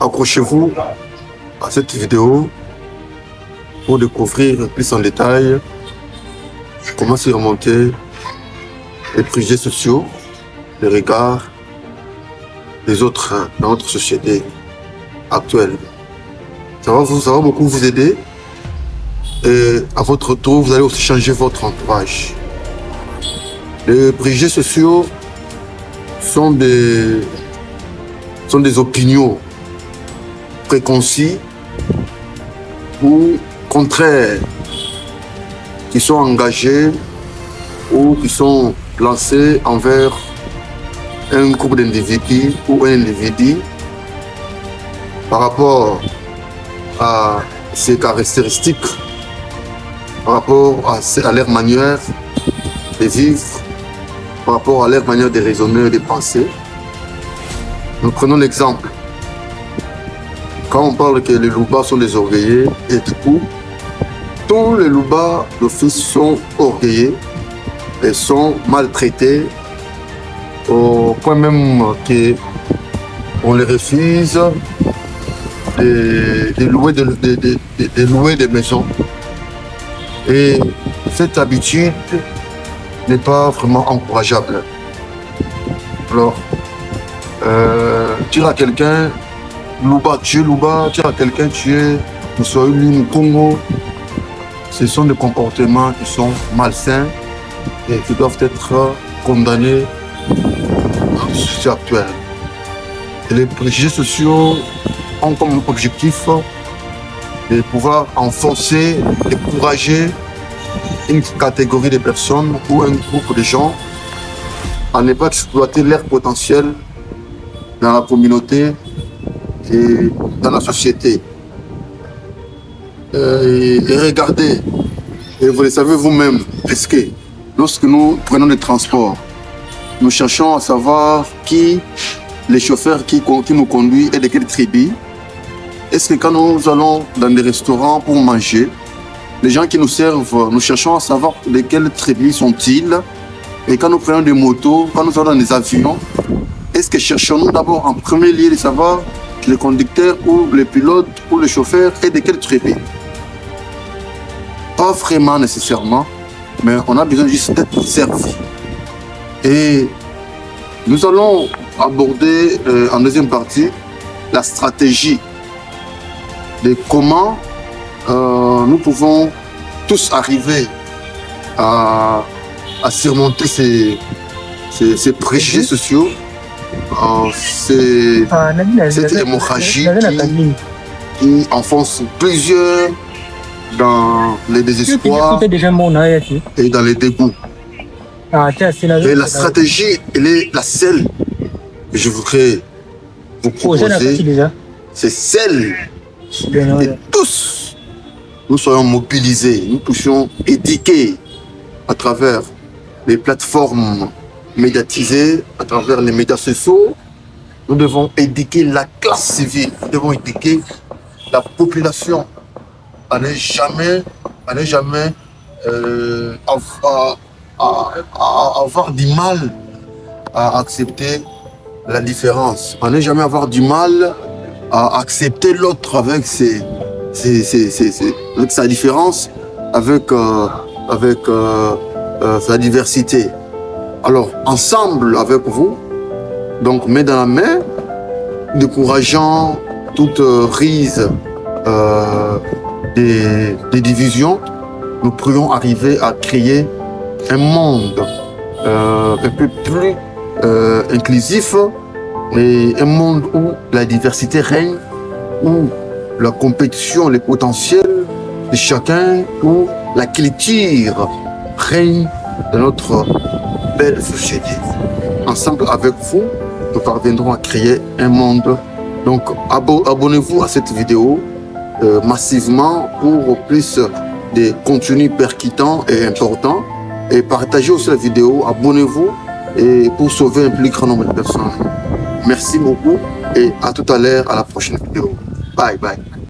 accrochez-vous à cette vidéo pour découvrir plus en détail comment surmonter les préjugés sociaux, les regards des autres dans notre société actuelle. Ça va beaucoup vous aider et à votre tour, vous allez aussi changer votre entourage. Les préjugés sociaux sont des opinions préconçues ou contraires qui sont engagées ou qui sont lancées envers un groupe d'individus ou un individu par rapport à ses caractéristiques, par rapport à leur manière de vivre, par rapport à leur manière de raisonner et de penser. Nous prenons l'exemple. Quand on parle que les loubas sont des orgueilleux, et du coup, tous les loubas d'office sont orgueilleux et sont maltraités au point même qu'on les refuse de louer des maisons. Et cette habitude n'est pas vraiment encourageable. Alors, dire à quelqu'un, Louba, tu es Louba, dire à quelqu'un, tu es Moussouaouli, Congo, ce sont des comportements qui sont malsains et qui doivent être condamnés dans la société actuelle. Et les préjugés sociaux ont comme objectif de pouvoir enfoncer, décourager une catégorie de personnes ou un groupe de gens à ne pas exploiter leur potentiel dans la communauté et dans la société. Et regardez, et vous le savez vous-même, est-ce que lorsque nous prenons les transports, nous cherchons à savoir qui, les chauffeurs qui nous conduisent et de quelle tribu. Est-ce que quand nous allons dans des restaurants pour manger, les gens qui nous servent, nous cherchons à savoir de quelle tribu sont-ils? Et quand nous prenons des motos, quand nous allons dans des avions, est-ce que cherchons-nous d'abord en premier lieu de savoir le conducteur ou le pilote ou le chauffeur est de quelle tribu? Pas vraiment nécessairement, mais on a besoin juste d'être servi. Et nous allons aborder en deuxième partie la stratégie de comment nous pouvons tous arriver à surmonter ces préjugés sociaux, cette hémorragie qui enfonce plusieurs dans les désespoirs et dans les dégoûts. Et la stratégie, elle est la seule que je voudrais vous proposer, c'est celle que tous nous soyons mobilisés, nous puissions éduquer à travers les plateformes médiatisées, à travers les médias sociaux. Nous devons éduquer la classe civile, nous devons éduquer la population à ne jamais avoir du mal à accepter la différence, à ne jamais avoir du mal à accepter l'autre avec avec sa différence, avec sa diversité. Alors, ensemble avec vous, donc main dans la main, décourageant toute rise des divisions, nous pourrions arriver à créer un monde un peu plus inclusif et un monde où la diversité règne, où la compétition, les potentiels de chacun, où la culture règne dans notre belle société. Ensemble avec vous, nous parviendrons à créer un monde. Donc abonnez-vous à cette vidéo massivement pour plus de contenus percutants et importants. Et partagez aussi la vidéo, abonnez-vous et pour sauver un plus grand nombre de personnes. Merci beaucoup et à tout à l'heure à la prochaine vidéo. Bye bye.